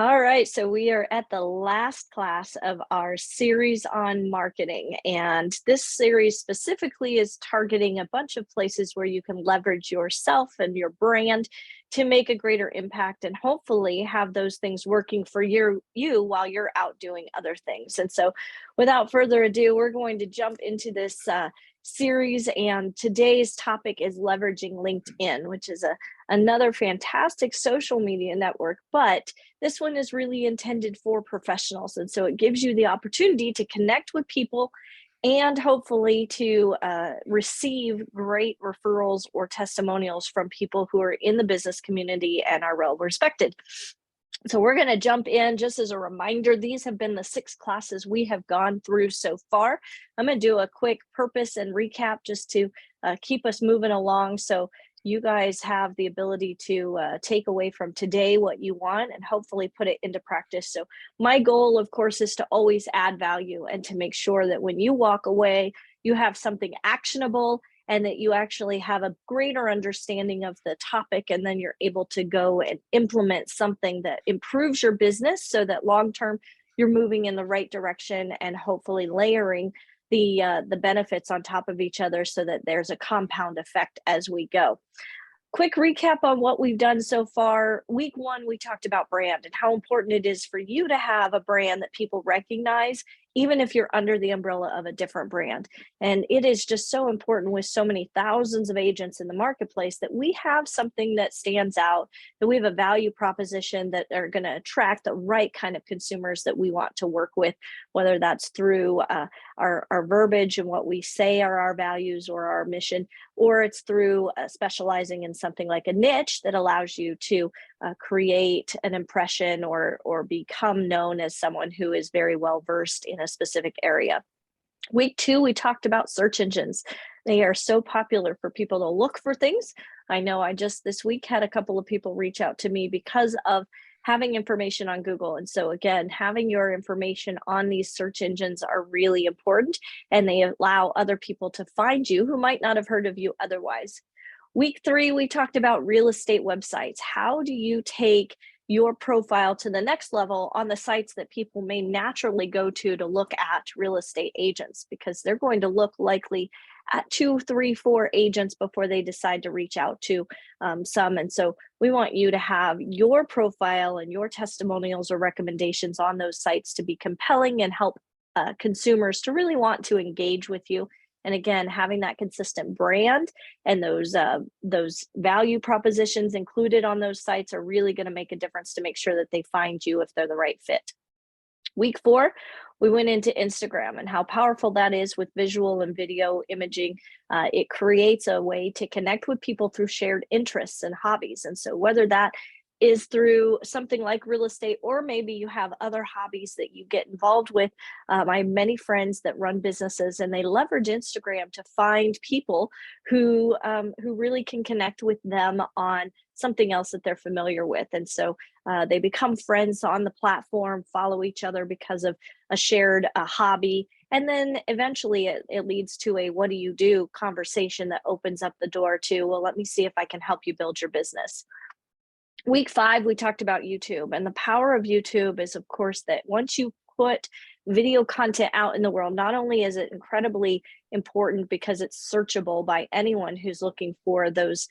All right, so we are at the last class of our series on marketing. And this series specifically is targeting a bunch of places where you can leverage yourself and your brand to make a greater impact and hopefully have those things working for you while you're out doing other things. And so, without further ado, we're going to jump into this series. And today's topic is leveraging LinkedIn, which is another fantastic social media network. But this one is really intended for professionals. And so it gives you the opportunity to connect with people and hopefully to receive great referrals or testimonials from people who are in the business community and are well respected. So we're going to jump in. Just as a reminder, these have been the 6 classes we have gone through so far. I'm going to do a quick purpose and recap just to keep us moving along. So you guys have the ability to take away from today what you want and hopefully put it into practice. So my goal, of course, is to always add value and to make sure that when you walk away, you have something actionable and that you actually have a greater understanding of the topic, and then you're able to go and implement something that improves your business so that long term you're moving in the right direction and hopefully layering the benefits on top of each other so that there's a compound effect as we go. Quick recap on what we've done so far. Week 1, we talked about brand and how important it is for you to have a brand that people recognize, even if you're under the umbrella of a different brand. And it is just so important with so many thousands of agents in the marketplace that we have something that stands out, that we have a value proposition that are going to attract the right kind of consumers that we want to work with, whether that's through our verbiage and what we say are our values or our mission, or it's through specializing in something like a niche that allows you to create an impression or become known as someone who is very well versed in a specific area. Week 2, we talked about search engines. They are so popular for people to look for things. I know I just this week had a couple of people reach out to me because of having information on Google. And so again, having your information on these search engines are really important, and they allow other people to find you who might not have heard of you otherwise. Week 3, we talked about real estate websites. How do you take your profile to the next level on the sites that people may naturally go to look at real estate agents? Because they're going to look likely at 2, 3, 4 agents before they decide to reach out to some. And so we want you to have your profile and your testimonials or recommendations on those sites to be compelling and help consumers to really want to engage with you. And again, having that consistent brand and those value propositions included on those sites are really going to make a difference to make sure that they find you if they're the right fit. Week 4, we went into Instagram and how powerful that is with visual and video imaging. It creates a way to connect with people through shared interests and hobbies. And so whether that is through something like real estate, or maybe you have other hobbies that you get involved with. I have many friends that run businesses, and they leverage Instagram to find people who really can connect with them on something else that they're familiar with. And so they become friends on the platform, follow each other because of a shared hobby. And then eventually it leads to a what do you do conversation that opens up the door to, well, let me see if I can help you build your business. Week 5, we talked about YouTube, and the power of YouTube is, of course, that once you put video content out in the world, not only is it incredibly important because it's searchable by anyone who's looking for those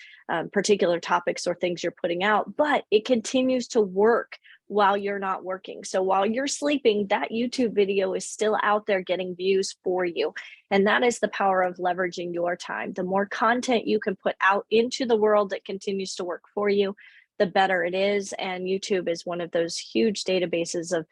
particular topics or things you're putting out, but it continues to work while you're not working. So while you're sleeping, that YouTube video is still out there getting views for you. And that is the power of leveraging your time. The more content you can put out into the world that continues to work for you, the better it is. And YouTube is one of those huge databases of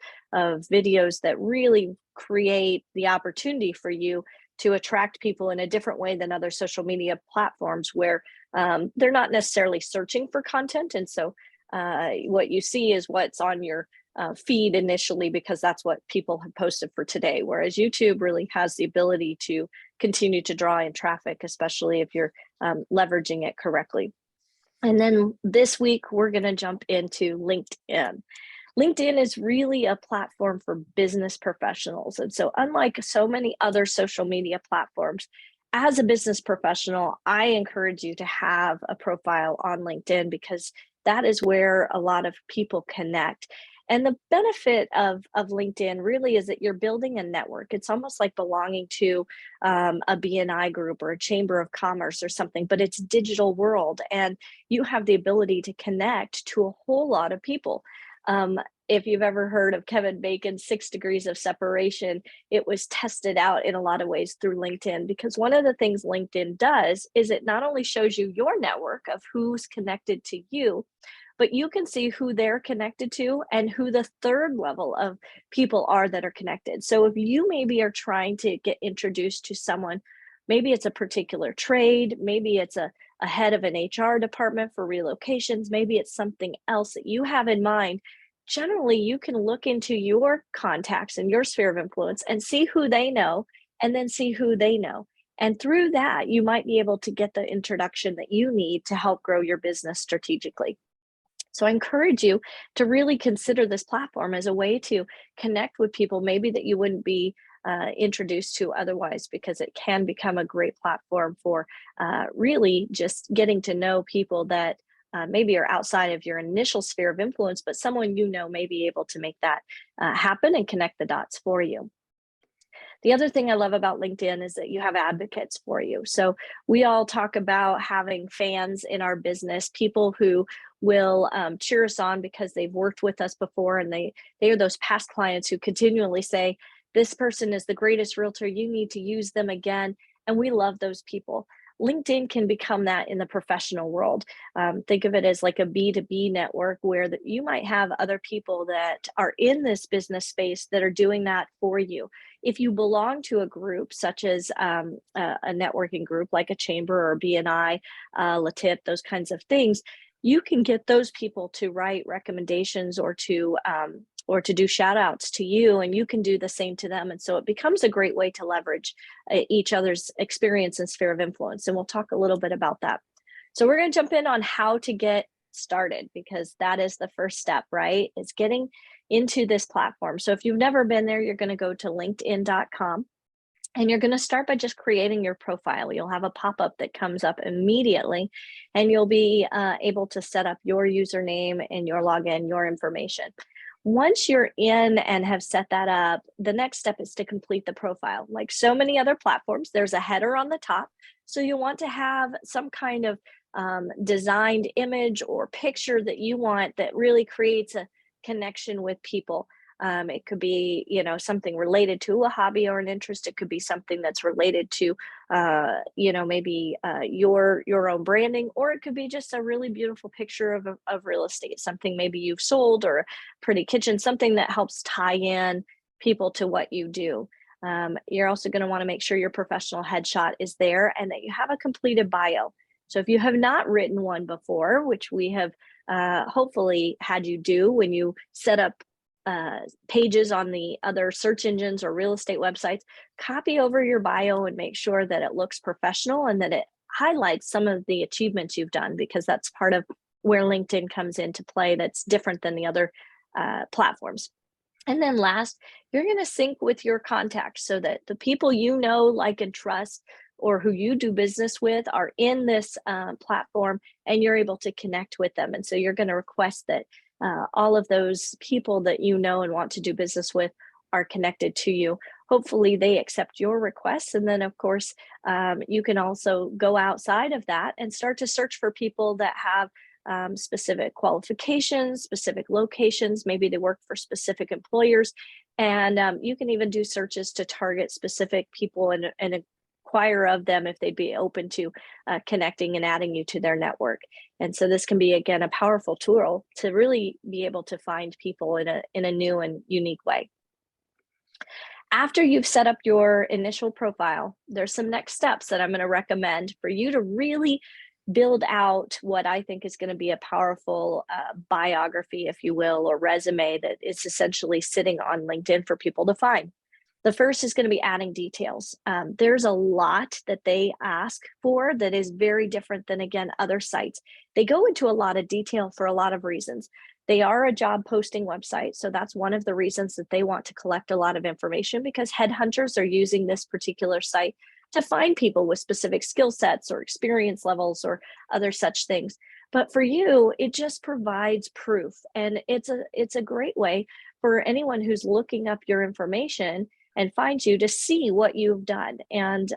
videos that really create the opportunity for you to attract people in a different way than other social media platforms where they're not necessarily searching for content. And so what you see is what's on your feed initially, because that's what people have posted for today. Whereas YouTube really has the ability to continue to draw in traffic, especially if you're leveraging it correctly. And then this week, we're going to jump into LinkedIn. LinkedIn is really a platform for business professionals. And so, unlike so many other social media platforms, as a business professional, I encourage you to have a profile on LinkedIn because that is where a lot of people connect. And the benefit of LinkedIn really is that you're building a network. It's almost like belonging to a BNI group or a chamber of commerce or something, but it's digital world, and you have the ability to connect to a whole lot of people. Um, if you've ever heard of Kevin Bacon's 6 degrees of separation, it was tested out in a lot of ways through LinkedIn, because one of the things LinkedIn does is it not only shows you your network of who's connected to you, but you can see who they're connected to and who the third level of people are that are connected. So if you maybe are trying to get introduced to someone, maybe it's a particular trade, maybe it's a head of an HR department for relocations, maybe it's something else that you have in mind. Generally, you can look into your contacts and your sphere of influence and see who they know, and then see who they know. And through that, you might be able to get the introduction that you need to help grow your business strategically. So I encourage you to really consider this platform as a way to connect with people maybe that you wouldn't be introduced to otherwise, because it can become a great platform for really just getting to know people that maybe are outside of your initial sphere of influence, but someone you know may be able to make that happen and connect the dots for you. The other thing I love about LinkedIn is that you have advocates for you. So we all talk about having fans in our business, people who will cheer us on because they've worked with us before, and they are those past clients who continually say, this person is the greatest realtor, you need to use them again. And we love those people. LinkedIn can become that in the professional world. Think of it as like a B2B network, where you might have other people that are in this business space that are doing that for you. If you belong to a group such as a networking group like a chamber or BNI, LATIP, those kinds of things, you can get those people to write recommendations or to do shout outs to you, and you can do the same to them. And so it becomes a great way to leverage each other's experience and sphere of influence. And we'll talk a little bit about that. So we're going to jump in on how to get started, because that is the first step, right? It's getting into this platform. So if you've never been there, you're going to go to linkedin.com. And you're going to start by just creating your profile. You'll have a pop-up that comes up immediately, and you'll be able to set up your username and your login, your information. Once you're in and have set that up, the next step is to complete the profile. Like so many other platforms, there's a header on the top. So you want to have some kind of designed image or picture that you want that really creates a connection with people. It could be, something related to a hobby or an interest. It could be something that's related to, maybe your own branding, or it could be just a really beautiful picture of real estate, something maybe you've sold, or a pretty kitchen, something that helps tie in people to what you do. You're also going to want to make sure your professional headshot is there and that you have a completed bio. So if you have not written one before, which we have hopefully had you do when you set up pages on the other search engines or real estate websites, copy over your bio and make sure that it looks professional and that it highlights some of the achievements you've done, because that's part of where LinkedIn comes into play that's different than the other platforms. And then last, you're going to sync with your contacts so that the people you know, like, and trust, or who you do business with, are in this platform, and you're able to connect with them. And so you're going to request that all of those people that you know and want to do business with are connected to you. Hopefully they accept your requests. And then of course, you can also go outside of that and start to search for people that have specific qualifications, specific locations. Maybe they work for specific employers. And you can even do searches to target specific people and inquire of them if they'd be open to connecting and adding you to their network. And so this can be, again, a powerful tool to really be able to find people in a new and unique way. After you've set up your initial profile, there's some next steps that I'm going to recommend for you to really build out what I think is going to be a powerful biography, if you will, or resume that is essentially sitting on LinkedIn for people to find. The first is going to be adding details. There's a lot that they ask for that is very different than, again, other sites. They go into a lot of detail for a lot of reasons. They are a job posting website, so that's one of the reasons that they want to collect a lot of information, because headhunters are using this particular site to find people with specific skill sets or experience levels or other such things. But for you, it just provides proof, and it's a great way for anyone who's looking up your information and finds you to see what you've done. And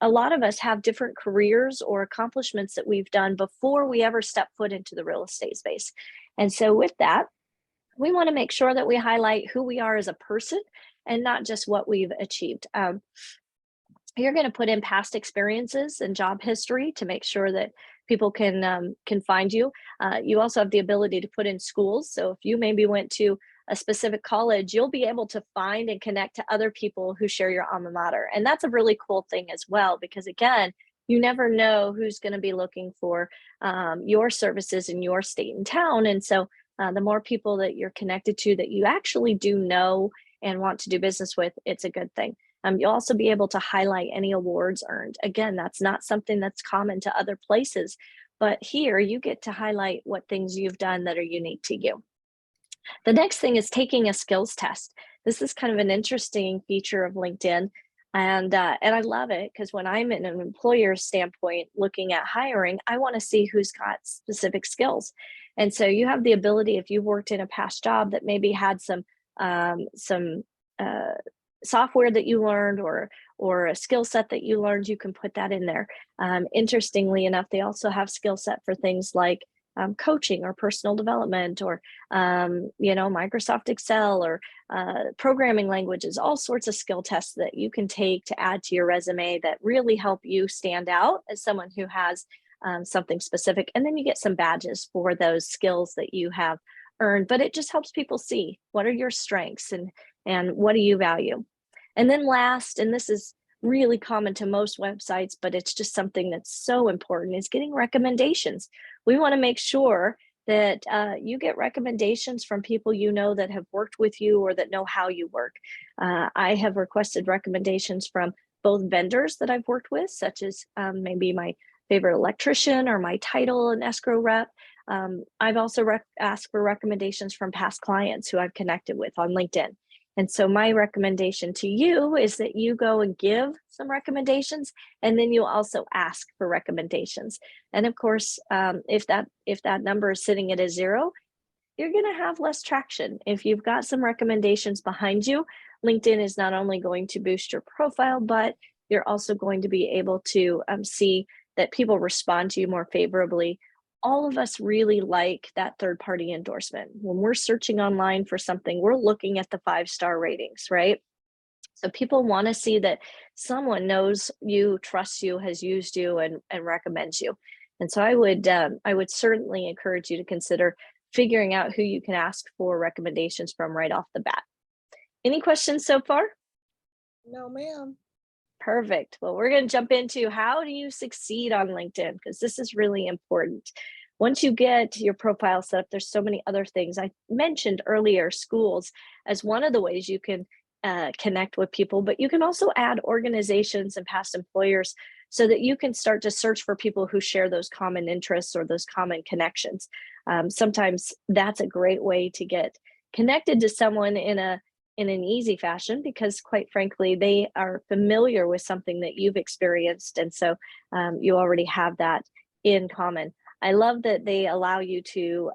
a lot of us have different careers or accomplishments that we've done before we ever step foot into the real estate space. And so with that, we want to make sure that we highlight who we are as a person and not just what we've achieved. You're going to put in past experiences and job history to make sure that people can find you. You also have the ability to put in schools. So if you maybe went to a specific college, you'll be able to find and connect to other people who share your alma mater. And that's a really cool thing as well, because again, you never know who's going to be looking for your services in your state and town. And so the more people that you're connected to that you actually do know and want to do business with, it's a good thing. You'll also be able to highlight any awards earned. Again, that's not something that's common to other places, but here you get to highlight what things you've done that are unique to you. The next thing is taking a skills test. This is kind of an interesting feature of LinkedIn, and I love it because when I'm in an employer's standpoint looking at hiring, I want to see who's got specific skills. And so you have the ability, if you've worked in a past job that maybe had some uh, software that you learned or a skill set that you learned, you can put that in there. Interestingly enough, they also have skill set for things like coaching or personal development or Microsoft Excel or programming languages, all sorts of skill tests that you can take to add to your resume that really help you stand out as someone who has something specific. And then you get some badges for those skills that you have earned, but it just helps people see what are your strengths and what do you value. And then last, and this is really common to most websites, but it's just something that's so important, is getting recommendations. We want to make sure that you get recommendations from people you know that have worked with you or that know how you work. I have requested recommendations from both vendors that I've worked with, such as maybe my favorite electrician or my title and escrow rep. I've also asked for recommendations from past clients who I've connected with on LinkedIn. And so my recommendation to you is that you go and give some recommendations, and then you also ask for recommendations. And of course, if that number is sitting at a 0, you're going to have less traction. If you've got some recommendations behind you, LinkedIn is not only going to boost your profile, but you're also going to be able to see that people respond to you more favorably. All of us really like that third-party endorsement. When we're searching online for something, we're looking at the 5-star ratings, right? So people want to see that someone knows you, trusts you, has used you, and recommends you. And so I would certainly encourage you to consider figuring out who you can ask for recommendations from right off the bat. Any questions so far? No, ma'am. Perfect. Well, we're going to jump into how do you succeed on LinkedIn, because this is really important. Once you get your profile set up, there's so many other things. I mentioned earlier schools as one of the ways you can connect with people, but you can also add organizations and past employers so that you can start to search for people who share those common interests or those common connections. Sometimes that's a great way to get connected to someone in an easy fashion, because quite frankly they are familiar with something that you've experienced, and so you already have that in common. I love that they allow you to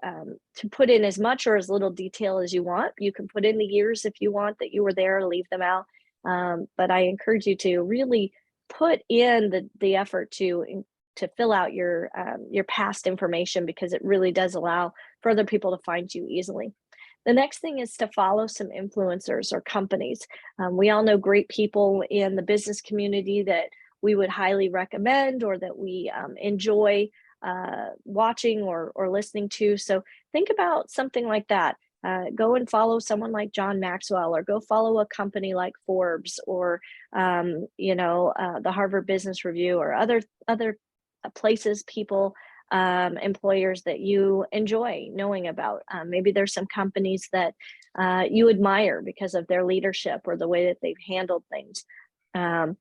put in as much or as little detail as you want. You can put in the years if you want that you were there, leave them out, but I encourage you to really put in the effort to fill out your past information, because it really does allow for other people to find you easily. The next thing is to follow some influencers or companies. We all know great people in the business community that we would highly recommend or that we enjoy watching or listening to. So think about something like that. Go and follow someone like John Maxwell, or go follow a company like Forbes, or the Harvard Business Review, or other places, people, employers that you enjoy knowing about. Maybe there's some companies that you admire because of their leadership or the way that they've handled things. Um,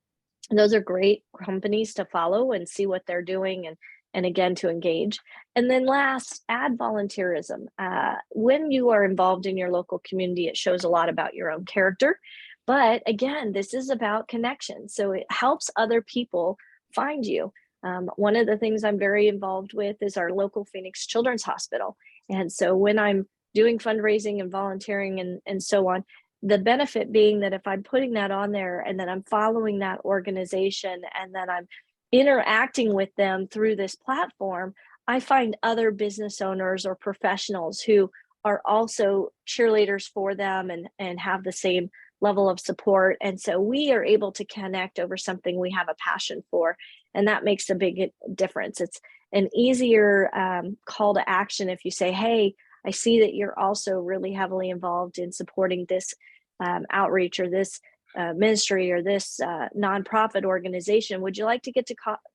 those are great companies to follow and see what they're doing, and again to engage. And then last, add volunteerism. When you are involved in your local community, it shows a lot about your own character. But again, this is about connection. So it helps other people find you. One of the things I'm very involved with is our local Phoenix Children's Hospital. And so when I'm doing fundraising and volunteering and so on, the benefit being that if I'm putting that on there and then I'm following that organization and then I'm interacting with them through this platform, I find other business owners or professionals who are also cheerleaders for them and have the same level of support. And so we are able to connect over something we have a passion for. And that makes a big difference. It's an easier call to action if you say, hey, I see that you're also really heavily involved in supporting this outreach or this ministry or this nonprofit organization. Would you like to get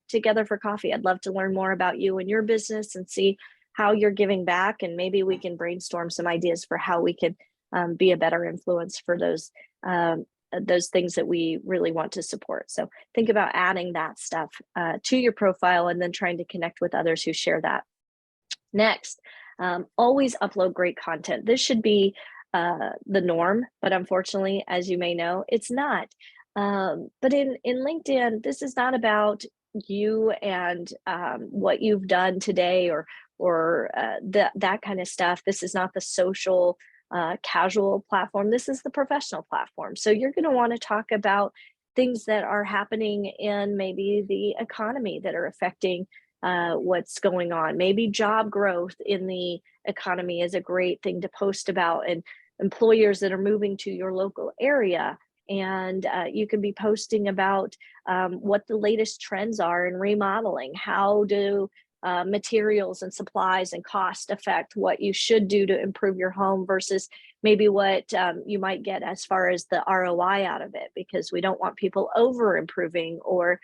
together for coffee? I'd love to learn more about you and your business and see how you're giving back. And maybe we can brainstorm some ideas for how we could be a better influence for those things that we really want to support. So think about adding that stuff to your profile and then trying to connect with others who share that. Next, always upload great content. This should be the norm, but unfortunately, as you may know, it's not. But in LinkedIn, this is not about you and what you've done today or that kind of stuff. This is not the social casual platform. This is the professional platform. So you're going to want to talk about things that are happening in maybe the economy that are affecting what's going on. Maybe job growth in the economy is a great thing to post about, and employers that are moving to your local area. And you can be posting about what the latest trends are in remodeling. How do materials and supplies and cost affect what you should do to improve your home versus maybe what you might get as far as the ROI out of it, because we don't want people over improving or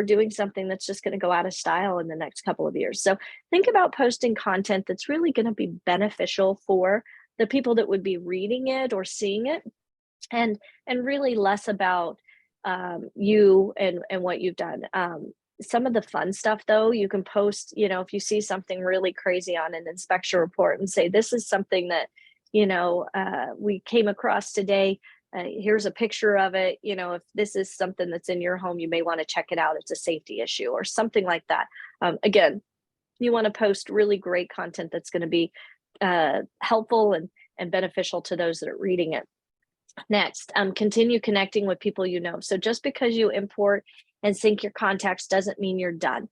doing something that's just going to go out of style in the next couple of years. So think about posting content that's really going to be beneficial for the people that would be reading it or seeing it, and really less about you and what you've done. Some of the fun stuff though, you can post, if you see something really crazy on an inspection report and say, this is something that, we came across today. Here's a picture of it. If this is something that's in your home, you may want to check it out. It's a safety issue or something like that. Again, you want to post really great content that's going to be helpful and beneficial to those that are reading it. Next, continue connecting with people you know. So just because you import and sync your contacts doesn't mean you're done.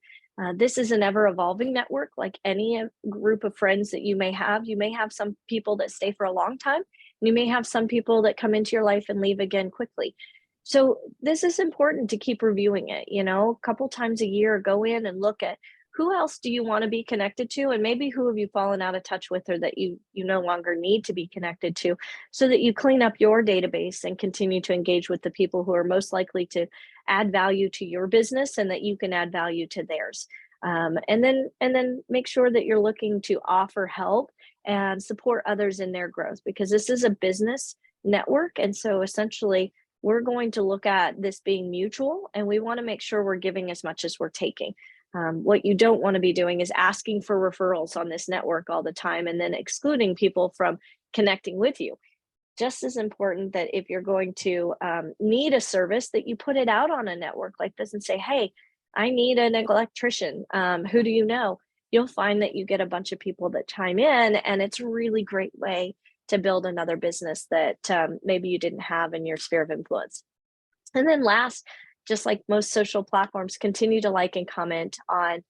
This is an ever evolving network, like any group of friends that you may have. You may have some people that stay for a long time. You may have some people that come into your life and leave again quickly. So this is important to keep reviewing it, a couple times a year, go in and look at who else do you want to be connected to, and maybe who have you fallen out of touch with or that you no longer need to be connected to, so that you clean up your database and continue to engage with the people who are most likely to add value to your business and that you can add value to theirs. And then make sure that you're looking to offer help and support others in their growth, because this is a business network. And so essentially we're going to look at this being mutual, and we want to make sure we're giving as much as we're taking. What you don't want to be doing is asking for referrals on this network all the time and then excluding people from connecting with you. Just as important that if you're going to need a service, that you put it out on a network like this and say, hey, I need an electrician. Who do you know? You'll find that you get a bunch of people that chime in, and it's a really great way to build another business that maybe you didn't have in your sphere of influence. And then last, just like most social platforms, continue to like and comment on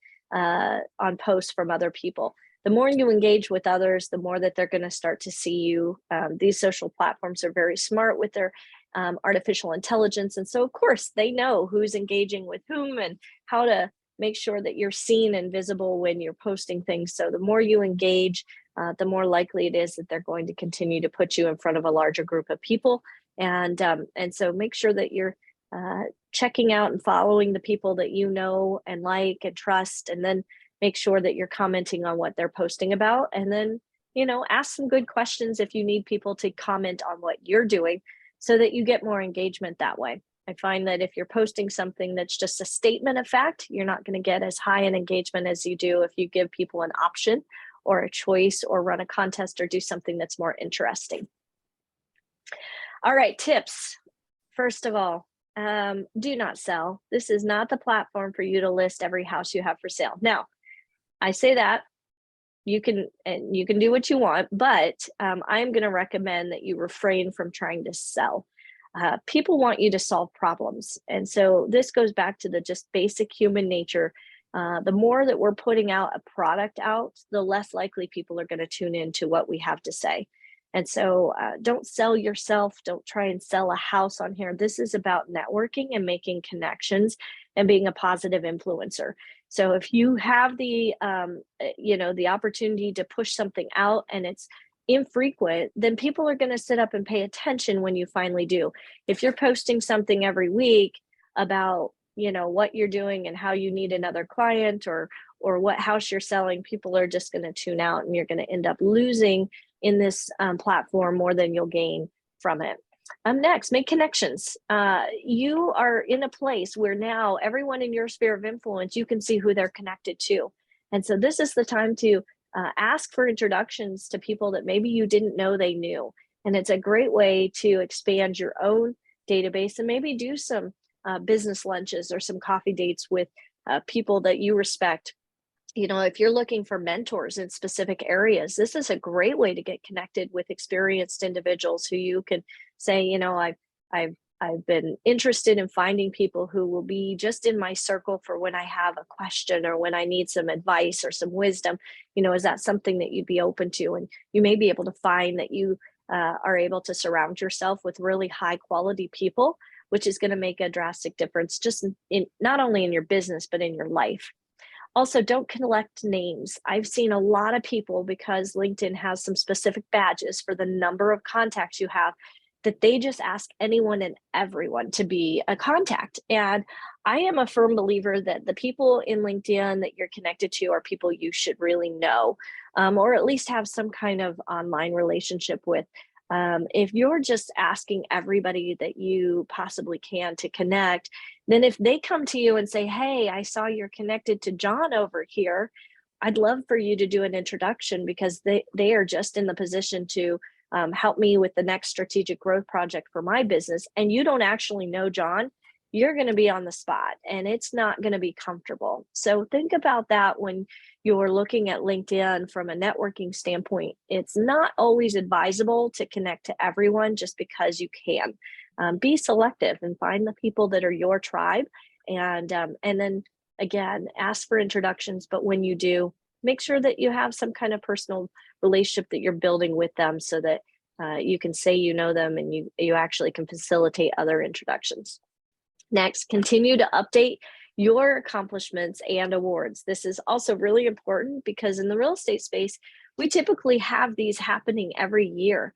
posts from other people. The more you engage with others, the more that they're going to start to see you. These social platforms are very smart with their artificial intelligence. And so, of course, they know who's engaging with whom and how to make sure that you're seen and visible when you're posting things. So the more you engage, the more likely it is that they're going to continue to put you in front of a larger group of people. And so make sure that you're checking out and following the people that you know and like and trust, and then make sure that you're commenting on what they're posting about. And then, ask some good questions if you need people to comment on what you're doing so that you get more engagement that way. I find that if you're posting something that's just a statement of fact, you're not going to get as high an engagement as you do if you give people an option or a choice or run a contest or do something that's more interesting. All right, tips. First of all, Do not sell. This is not the platform for you to list every house you have for sale. Now, I say that you can do what you want, but I'm going to recommend that you refrain from trying to sell. People want you to solve problems, and so this goes back to the just basic human nature. The more that we're putting out a product out, the less likely people are going to tune in to what we have to say. And so, don't sell yourself. Don't try and sell a house on here. This is about networking and making connections and being a positive influencer. So if you have the opportunity to push something out and it's infrequent, then people are going to sit up and pay attention when you finally do. If you're posting something every week about, what you're doing and how you need another client or what house you're selling, people are just going to tune out and you're going to end up losing in this platform more than you'll gain from it. Next, make connections. You are in a place where now everyone in your sphere of influence, you can see who they're connected to. And so this is the time to ask for introductions to people that maybe you didn't know they knew. And it's a great way to expand your own database and maybe do some business lunches or some coffee dates with people that you respect. If you're looking for mentors in specific areas, this is a great way to get connected with experienced individuals who you can say, I've been interested in finding people who will be just in my circle for when I have a question or when I need some advice or some wisdom. Is that something that you'd be open to? And you may be able to find that you are able to surround yourself with really high quality people, which is going to make a drastic difference just in not only in your business, but in your life. Also, don't collect names. I've seen a lot of people, because LinkedIn has some specific badges for the number of contacts you have, that they just ask anyone and everyone to be a contact. And I am a firm believer that the people in LinkedIn that you're connected to are people you should really know, or at least have some kind of online relationship with. If you're just asking everybody that you possibly can to connect, then if they come to you and say, "Hey, I saw you're connected to John over here. I'd love for you to do an introduction because they are just in the position to help me with the next strategic growth project for my business." And you don't actually know John, you're going to be on the spot and it's not going to be comfortable. So think about that when you're looking at LinkedIn from a networking standpoint. It's not always advisable to connect to everyone just because you can. Be selective and find the people that are your tribe, and then again ask for introductions. But when you do, make sure that you have some kind of personal relationship that you're building with them, so that you can say you know them and you actually can facilitate other introductions. Next, continue to update your accomplishments and awards. This is also really important because in the real estate space, we typically have these happening every year.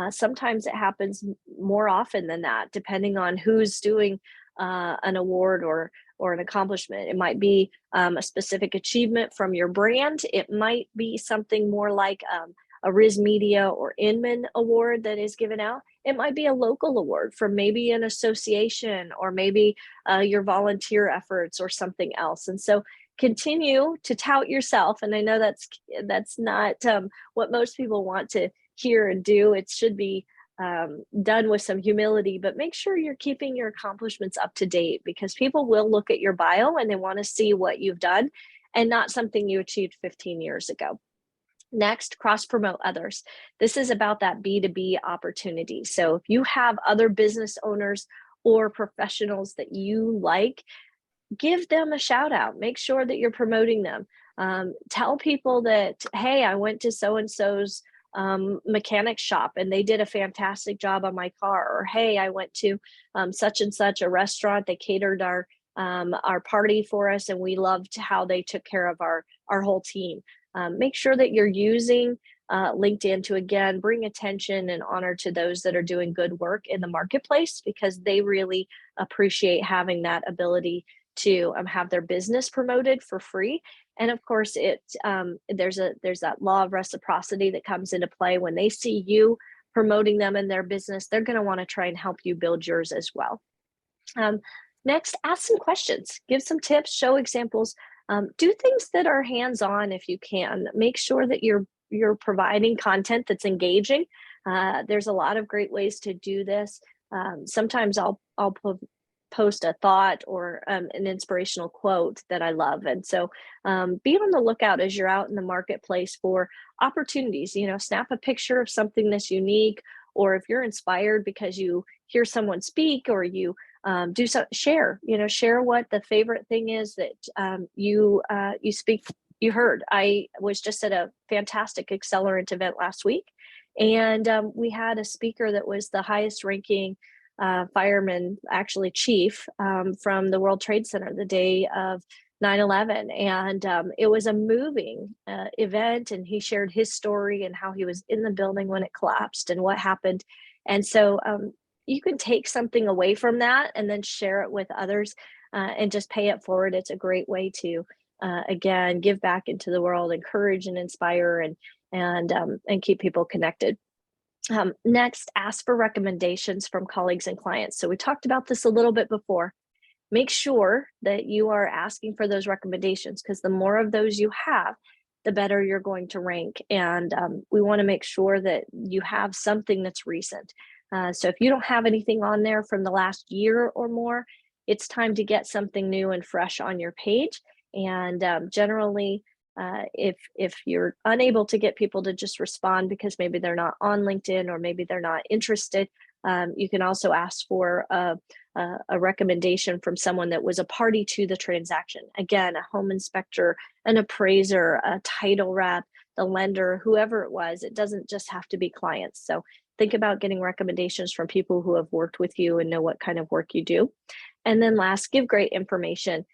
Sometimes it happens more often than that, depending on who's doing an award or an accomplishment. It might be a specific achievement from your brand. It might be something more like a RISMedia or Inman award that is given out. It might be a local award from maybe an association or maybe your volunteer efforts or something else. And so continue to tout yourself. And I know that's not what most people want to hear and do. It should be done with some humility, but make sure you're keeping your accomplishments up to date, because people will look at your bio and they want to see what you've done and not something you achieved 15 years ago. Next, cross promote others. This is about that B2B opportunity. So if you have other business owners or professionals that you like, give them a shout out. Make sure that you're promoting them. Tell people that, hey, I went to so and so's mechanic shop and they did a fantastic job on my car. Or, hey, I went to such and such a restaurant. They catered our party for us and we loved how they took care of our whole team. Make sure that you're using LinkedIn to, again, bring attention and honor to those that are doing good work in the marketplace, because they really appreciate having that ability to have their business promoted for free. And of course, there's that law of reciprocity that comes into play. When they see you promoting them in their business, they're going to want to try and help you build yours as well. Next, ask some questions, give some tips, show examples. Do things that are hands-on if you can. Make sure that you're providing content that's engaging. There's a lot of great ways to do this. Sometimes I'll post a thought or an inspirational quote that I love. And so be on the lookout as you're out in the marketplace for opportunities. Snap a picture of something that's unique, or if you're inspired because you hear someone speak or you do so, share what the favorite thing is that you heard. I was just at a fantastic Accelerant event last week, and we had a speaker that was the highest ranking fireman, actually chief, from the World Trade Center the day of 9/11. And it was a moving event. And he shared his story and how he was in the building when it collapsed and what happened. And so you can take something away from that and then share it with others and just pay it forward. It's a great way to, again, give back into the world, encourage and inspire, and keep people connected. Next, ask for recommendations from colleagues and clients. So we talked about this a little bit before. Make sure that you are asking for those recommendations, because the more of those you have, the better you're going to rank. And we want to make sure that you have something that's recent. So if you don't have anything on there from the last year or more, it's time to get something new and fresh on your page. And generally, if you're unable to get people to just respond because maybe they're not on LinkedIn or maybe they're not interested, you can also ask for a recommendation from someone that was a party to the transaction. Again, a home inspector, an appraiser, a title rep, the lender, whoever it was. It doesn't just have to be clients. So think about getting recommendations from people who have worked with you and know what kind of work you do. And then last, give great information.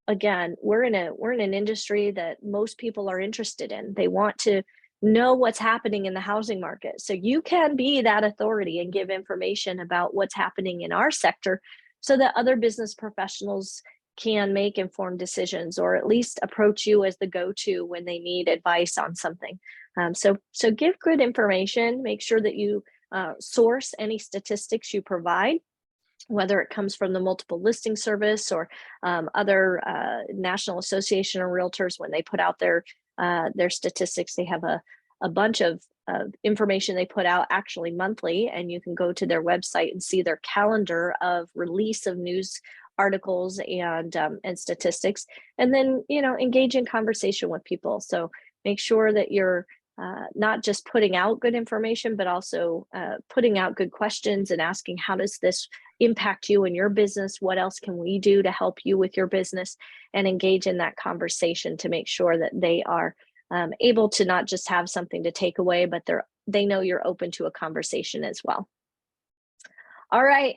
Again, we're in an industry that most people are interested in. They want to know what's happening in the housing market. So you can be that authority and give information about what's happening in our sector so that other business professionals can make informed decisions, or at least approach you as the go-to when they need advice on something. So give good information. Make sure that you source any statistics you provide, whether it comes from the multiple listing service or other National Association of Realtors. When they put out their statistics, they have a bunch of information they put out actually monthly, and you can go to their website and see their calendar of release of news articles and statistics. And then engage in conversation with people. So make sure that you're not just putting out good information, but also putting out good questions and asking, how does this impact you and your business? What else can we do to help you with your business? And engage in that conversation to make sure that they are able to not just have something to take away, but they know you're open to a conversation as well. All right,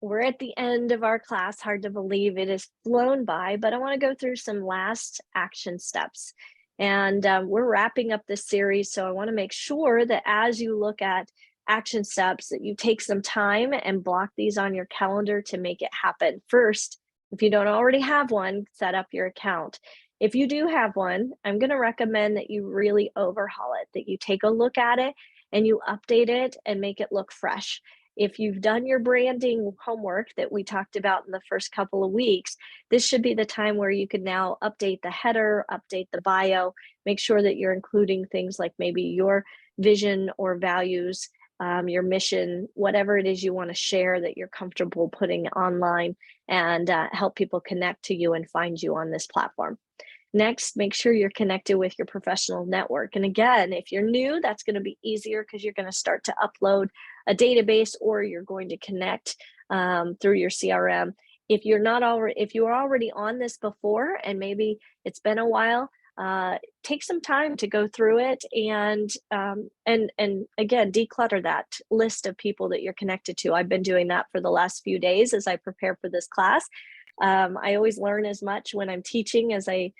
we're at the end of our class. Hard to believe it has flown by, but I want to go through some last action steps. And we're wrapping up this series, so I want to make sure that as you look at action steps, that you take some time and block these on your calendar to make it happen. First, if you don't already have one, set up your account. If you do have one, I'm going to recommend that you really overhaul it, that you take a look at it and you update it and make it look fresh. If you've done your branding homework that we talked about in the first couple of weeks, this should be the time where you can now update the header, update the bio, make sure that you're including things like maybe your vision or values, your mission, whatever it is you want to share that you're comfortable putting online, and help people connect to you and find you on this platform. Next, make sure you're connected with your professional network. And again, if you're new, that's going to be easier because you're going to start to upload a database, or you're going to connect through your CRM. If you're already on this before and maybe it's been a while, take some time to go through it and again, declutter that list of people that you're connected to. I've been doing that for the last few days as I prepare for this class. I always learn as much when I'm teaching as I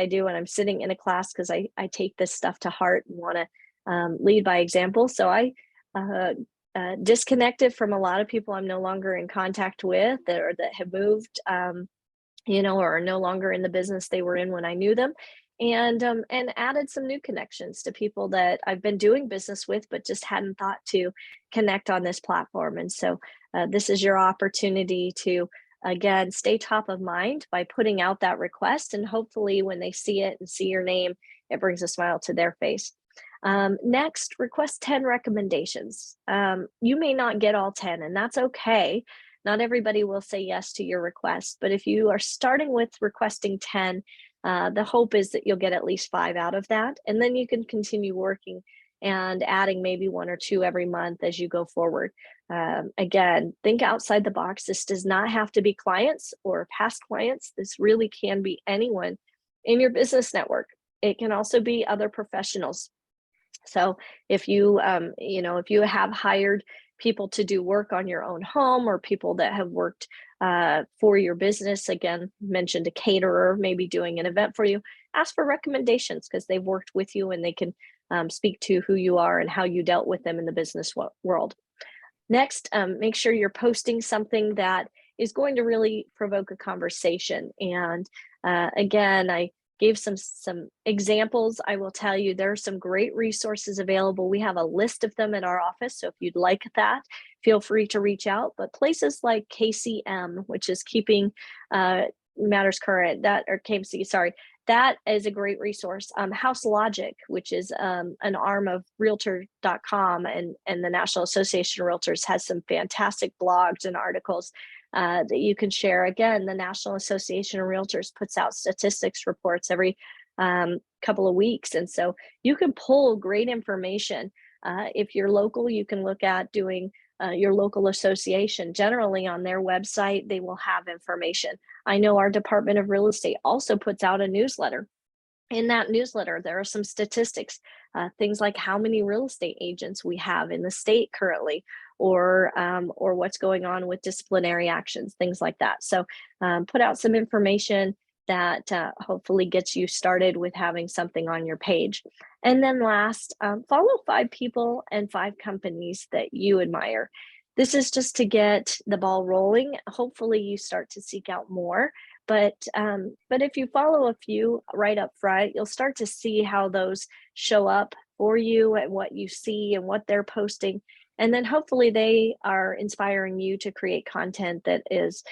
do when I'm sitting in a class, because I take this stuff to heart and want to lead by example. So I disconnected from a lot of people I'm no longer in contact with, or that have moved, or are no longer in the business they were in when I knew them, and added some new connections to people that I've been doing business with, but just hadn't thought to connect on this platform. And so this is your opportunity to, again, stay top of mind by putting out that request, and hopefully when they see it and see your name, it brings a smile to their face. Next, request 10 recommendations. You may not get all 10, and that's okay. Not everybody will say yes to your request, but if you are starting with requesting 10, the hope is that you'll get at least 5 out of that, and then you can continue working and adding maybe 1 or 2 every month as you go forward. Again, think outside the box. This does not have to be clients or past clients. This really can be anyone in your business network. It can also be other professionals. So if you, if you have hired people to do work on your own home, or people that have worked for your business, again, mentioned a caterer, maybe doing an event for you, ask for recommendations because they've worked with you and they can speak to who you are and how you dealt with them in the business world. Next, make sure you're posting something that is going to really provoke a conversation. And again, I gave some examples. I will tell you there are some great resources available. We have a list of them at our office, so if you'd like that, feel free to reach out. But places like KCM, which is Keeping Matters Current, that is a great resource. House Logic, which is an arm of Realtor.com and the National Association of Realtors, has some fantastic blogs and articles that you can share. Again, the National Association of Realtors puts out statistics reports every couple of weeks. And so you can pull great information. If you're local, you can look at doing your local association. Generally on their website, they will have information. I know our Department of Real Estate also puts out a newsletter. In that newsletter, there are some statistics, things like how many real estate agents we have in the state currently, or what's going on with disciplinary actions, things like that. So put out some information that hopefully gets you started with having something on your page. And then last, follow 5 people and 5 companies that you admire. This is just to get the ball rolling. Hopefully you start to seek out more. But if you follow a few right up front, you'll start to see how those show up for you and what you see and what they're posting. And then hopefully they are inspiring you to create content that is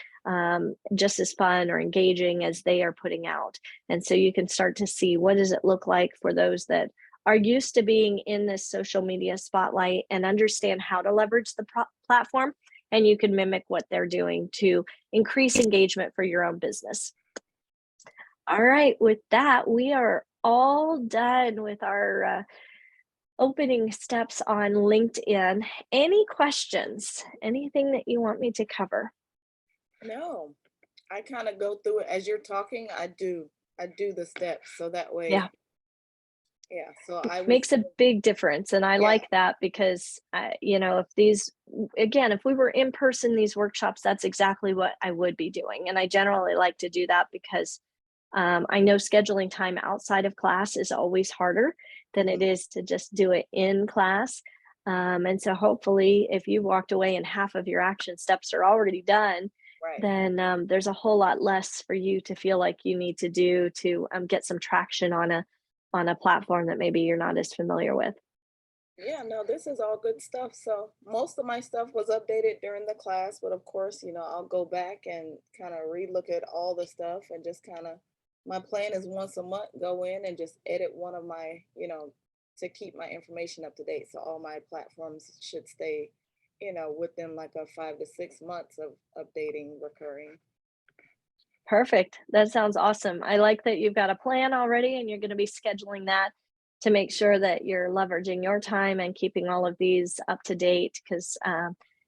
just as fun or engaging as they are putting out. And so you can start to see, what does it look like for those that are used to being in this social media spotlight and understand how to leverage the platform, and you can mimic what they're doing to increase engagement for your own business. All right, with that, we are all done with our opening steps on LinkedIn. Any questions? Anything that you want me to cover? No, I kind of go through it as you're talking. I do the steps so that way. Yeah. Yeah. So Makes a big difference. And I Yeah. like that because, if we were in person, these workshops, that's exactly what I would be doing. And I generally like to do that because I know scheduling time outside of class is always harder than it is to just do it in class. And so hopefully if you walked away and half of your action steps are already done, Right. then there's a whole lot less for you to feel like you need to do to get some traction on a platform that maybe you're not as familiar with. Yeah, no, this is all good stuff. So most of my stuff was updated during the class, but of course, I'll go back and kind of relook at all the stuff and just kind of, my plan is once a month go in and just edit one of my, to keep my information up to date. So all my platforms should stay, within like a 5 to 6 months of updating recurring. Perfect. That sounds awesome. I like that you've got a plan already and you're going to be scheduling that to make sure that you're leveraging your time and keeping all of these up to date, because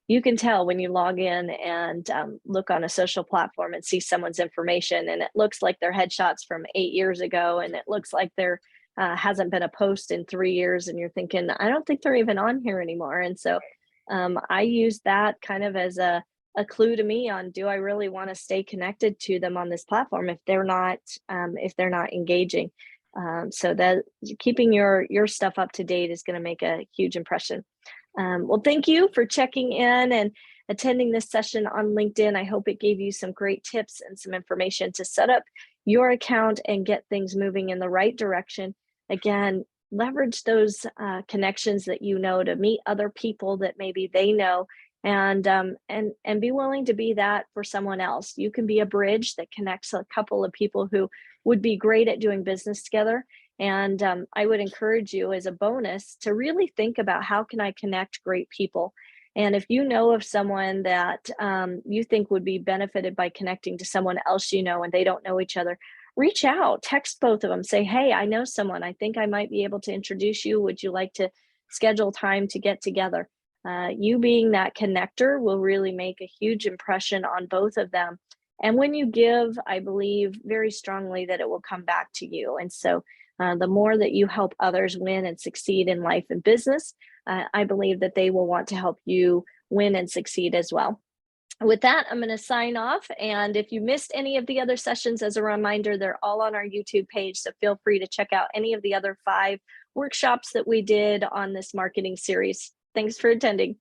you can tell when you log in and look on a social platform and see someone's information and it looks like their headshots from 8 years ago and it looks like there hasn't been a post in 3 years, and you're thinking, I don't think they're even on here anymore. And so I use that kind of as a clue to me on, do I really want to stay connected to them on this platform if they're not engaging. So that keeping your stuff up to date is going to make a huge impression. Well, thank you for checking in and attending this session on LinkedIn. I hope it gave you some great tips and some information to set up your account and get things moving in the right direction. Again, leverage those connections that you know to meet other people that maybe they know, and be willing to be that for someone else. You can be a bridge that connects a couple of people who would be great at doing business together. And I would encourage you as a bonus to really think about, how can I connect great people? And if you know of someone that you think would be benefited by connecting to someone else you know and they don't know each other, reach out, text both of them, say, hey, I know someone. I think I might be able to introduce you. Would you like to schedule time to get together? You being that connector will really make a huge impression on both of them. And when you give, I believe very strongly that it will come back to you. And so the more that you help others win and succeed in life and business, I believe that they will want to help you win and succeed as well. With that, I'm going to sign off. And if you missed any of the other sessions, as a reminder, they're all on our YouTube page. So feel free to check out any of the other 5 workshops that we did on this marketing series. Thanks for attending.